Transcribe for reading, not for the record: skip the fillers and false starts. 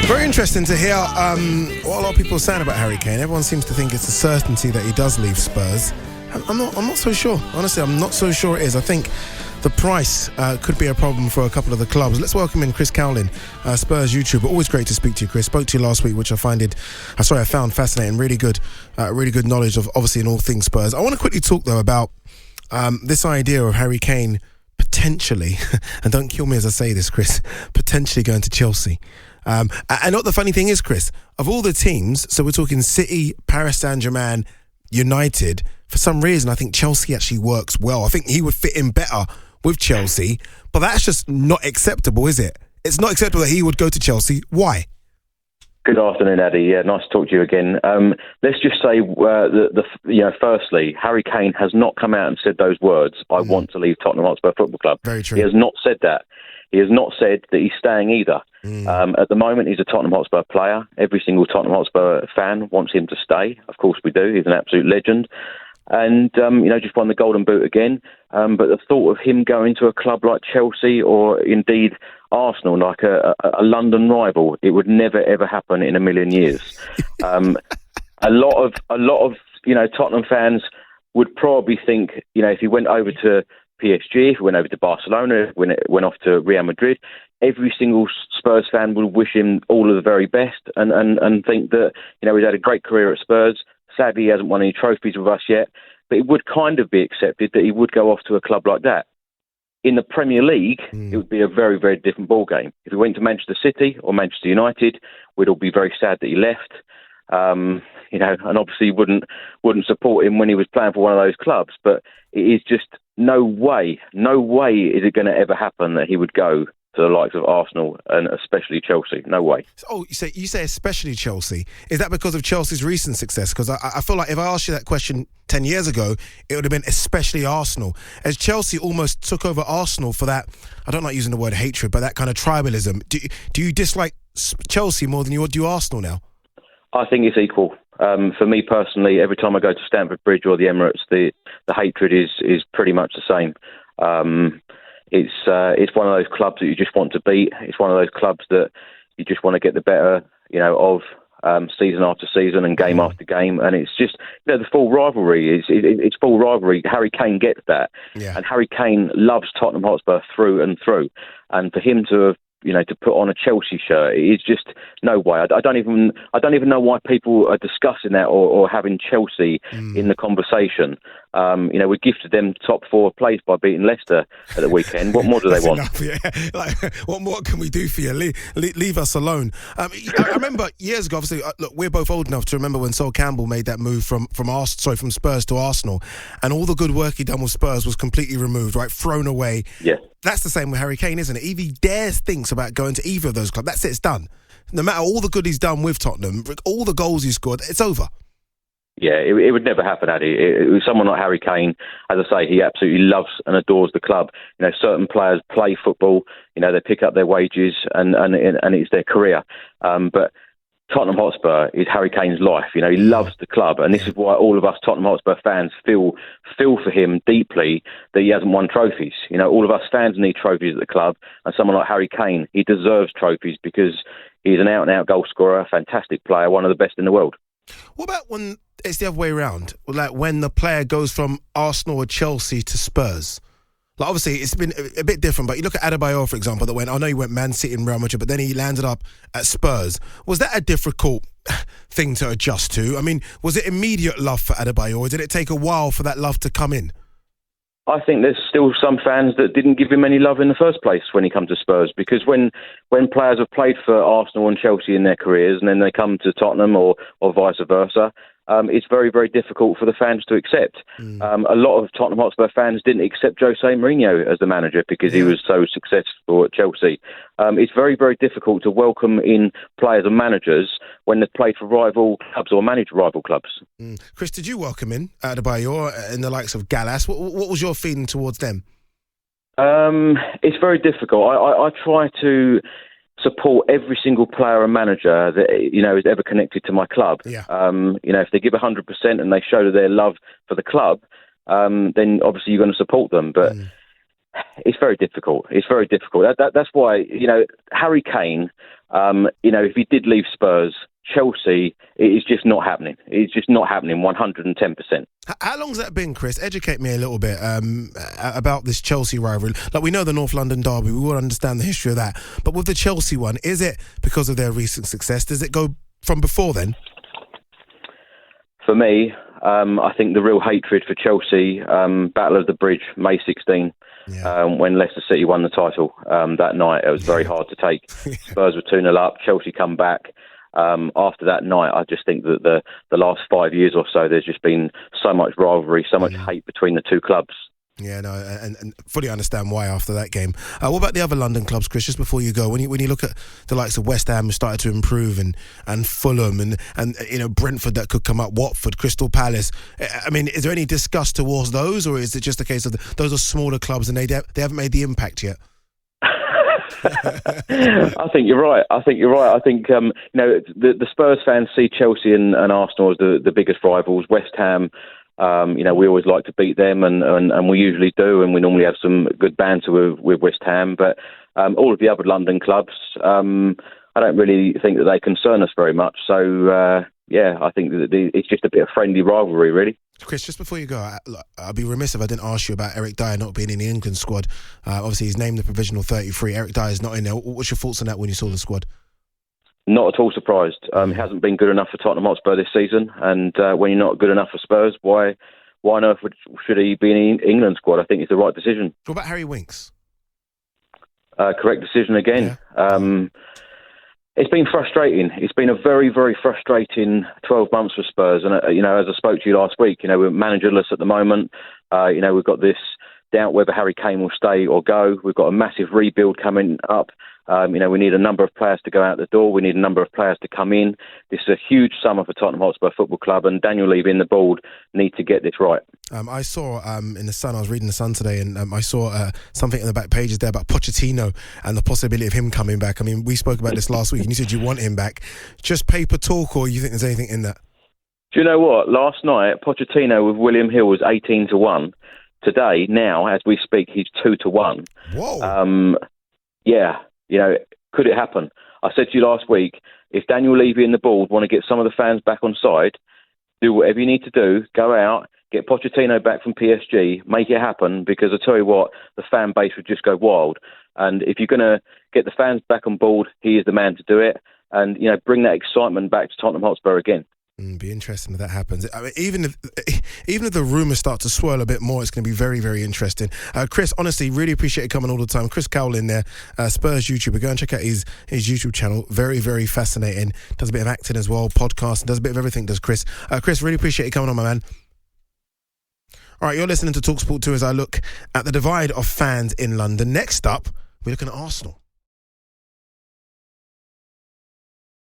Very interesting to hear what a lot of people are saying about Harry Kane. Everyone seems to think it's a certainty that he does leave Spurs. I'm not so sure. Honestly, I'm not so sure it is. I think the price could be a problem for a couple of the clubs. Let's welcome in Chris Cowlin, Spurs YouTuber. Always great to speak to you, Chris. Spoke to you last week, which I found fascinating. Really good knowledge of obviously in all things Spurs. I want to quickly talk though about this idea of Harry Kane potentially, and don't kill me as I say this, Chris, potentially going to Chelsea. And what the funny thing is, Chris, of all the teams, so we're talking City, Paris Saint-Germain, United, for some reason I think Chelsea actually works well. I think he would fit in better with Chelsea, but that's just not acceptable, is it? It's not acceptable that he would go to Chelsea. Why? Good afternoon, Addy. Yeah, nice to talk to you again. Let's just say, firstly, Harry Kane has not come out and said those words, I want to leave Tottenham Hotspur Football Club. Very true. He has not said that. He has not said that he's staying either. At the moment, he's a Tottenham Hotspur player. Every single Tottenham Hotspur fan wants him to stay. Of course we do. He's an absolute legend. And, just won the Golden Boot again. But the thought of him going to a club like Chelsea or indeed Arsenal, like a London rival, it would never, ever happen in a million years. A lot of Tottenham fans would probably think, if he went over to PSG, if he went over to Barcelona, when it went off to Real Madrid, every single Spurs fan would wish him all of the very best and think that, he's had a great career at Spurs. Sadly, he hasn't won any trophies with us yet, but it would kind of be accepted that he would go off to a club like that. In the Premier League, it would be a very, very different ballgame. If he went to Manchester City or Manchester United, we'd all be very sad that he left. And obviously wouldn't support him when he was playing for one of those clubs. But it is just no way is it going to ever happen that he would go to the likes of Arsenal and especially Chelsea. No way. Oh, you say especially Chelsea. Is that because of Chelsea's recent success? Because I feel like if I asked you that question 10 years ago, it would have been especially Arsenal. As Chelsea almost took over Arsenal for that, I don't like using the word hatred, but that kind of tribalism. Do you dislike Chelsea more than you do Arsenal now? I think it's equal. For me personally, every time I go to Stamford Bridge or the Emirates, the hatred is pretty much the same. It's one of those clubs that you just want to beat. It's one of those clubs that you just want to get the better, of season after season and game after game. And it's just, the full rivalry. It's full rivalry. Harry Kane gets that. Yeah. And Harry Kane loves Tottenham Hotspur through and through. And for him to have, to put on a Chelsea shirt, it's just no way. I don't even know why people are discussing that or having Chelsea in the conversation. We gifted them top 4 place by beating Leicester at the weekend. What more do they want? Enough, yeah. What more can we do for you? Leave us alone. I remember years ago. Obviously, look, we're both old enough to remember when Sol Campbell made that move from Spurs to Arsenal, and all the good work he'd done with Spurs was completely removed, right, thrown away. Yeah. That's the same with Harry Kane, isn't it? If he dares thinks about going to either of those clubs, that's it, it's done. No matter all the good he's done with Tottenham, all the goals he's scored, it's over. Yeah, it would never happen, Addy. Someone like Harry Kane, as I say, he absolutely loves and adores the club. Certain players play football, they pick up their wages and it's their career. But Tottenham Hotspur is Harry Kane's life. He loves the club, and this is why all of us Tottenham Hotspur fans feel for him deeply that he hasn't won trophies. All of us fans need trophies at the club, and someone like Harry Kane, he deserves trophies because he's an out-and-out goal scorer, a fantastic player, one of the best in the world. What about when it's the other way around? Like when the player goes from Arsenal or Chelsea to Spurs? Like obviously it's been a bit different, but you look at Adebayor, for example, I know he went Man City and Real Madrid, but then he landed up at Spurs. Was that a difficult thing to adjust to? I mean, was it immediate love for Adebayor, or did it take a while for that love to come in? I think there's still some fans that didn't give him any love in the first place when he comes to Spurs, because when players have played for Arsenal and Chelsea in their careers and then they come to Tottenham or vice versa, it's very, very difficult for the fans to accept. A lot of Tottenham Hotspur fans didn't accept Jose Mourinho as the manager because he was so successful at Chelsea. It's very, very difficult to welcome in players and managers when they've played for rival clubs or managed rival clubs. Chris, did you welcome in Adebayor and the likes of Gallas? What was your feeling towards them? It's very difficult. I try to support every single player and manager that is ever connected to my club. Yeah. If they give 100% and they show their love for the club, then obviously you're going to support them. But It's very difficult. It's very difficult. That's why, Harry Kane, if he did leave Spurs, Chelsea, it is just not happening. It's just not happening 110%. How long's that been, Chris? Educate me a little bit about this Chelsea rivalry. Like, we know the North London derby, we all understand the history of that. But with the Chelsea one, is it because of their recent success? Does it go from before then? For me, I think the real hatred for Chelsea, Battle of the Bridge, May 16, when Leicester City won the title that night. It was very hard to take. Spurs were 2-0 up, Chelsea come back. After that night, I just think that the last 5 years or so, there's just been so much rivalry, so much hate between the two clubs. Yeah, no, and fully understand why after that game. What about the other London clubs, Chris? Just before you go, when you look at the likes of West Ham, who started to improve, and Fulham, and Brentford that could come up, Watford, Crystal Palace. I mean, is there any disgust towards those, or is it just a case of those are smaller clubs and they haven't made the impact yet? I think you're right. I think the Spurs fans see Chelsea and Arsenal as the biggest rivals. West Ham, we always like to beat them, and we usually do, and we normally have some good banter with West Ham. But all of the other London clubs, I don't really think that they concern us very much. So I think that it's just a bit of friendly rivalry, really. Chris, just before you go, I'd be remiss if I didn't ask you about Eric Dyer not being in the England squad. Obviously, he's named the provisional 33. Eric Dyer's not in there. What's your thoughts on that when you saw the squad? Not at all surprised. He hasn't been good enough for Tottenham Hotspur this season, and when you're not good enough for Spurs, why on earth should he be in the England squad? I think it's the right decision. What about Harry Winks? Correct decision again. Yeah. It's been frustrating. It's been a very, very frustrating 12 months for Spurs. And, as I spoke to you last week, we're managerless at the moment. We've got this doubt whether Harry Kane will stay or go. We've got a massive rebuild coming up. We need a number of players to go out the door. We need a number of players to come in. This is a huge summer for Tottenham Hotspur Football Club, and Daniel Levy and the board need to get this right. I saw in The Sun, I was reading The Sun today, and I saw something in the back pages there about Pochettino and the possibility of him coming back. I mean, we spoke about this last week, and you said you want him back. Just paper talk, or you think there's anything in that? Do you know what? Last night, Pochettino with William Hill was 18-1. Today, now, as we speak, he's 2-1. Whoa. Could it happen? I said to you last week, if Daniel Levy and the board want to get some of the fans back on side, do whatever you need to do, go out, get Pochettino back from PSG, make it happen, because I tell you what, the fan base would just go wild. And if you're going to get the fans back on board, he is the man to do it, and bring that excitement back to Tottenham Hotspur again. Be interesting if that happens. I mean, even if the rumours start to swirl a bit more, it's going to be very, very interesting. Chris, honestly, really appreciate you coming all the time. Chris Cowlin there, Spurs YouTuber. Go and check out his YouTube channel. Very, very fascinating. Does a bit of acting as well, podcast, does a bit of everything, does Chris. Chris, really appreciate you coming on, my man. All right, you're listening to talkSPORT2 as I look at the divide of fans in London. Next up, we're looking at Arsenal.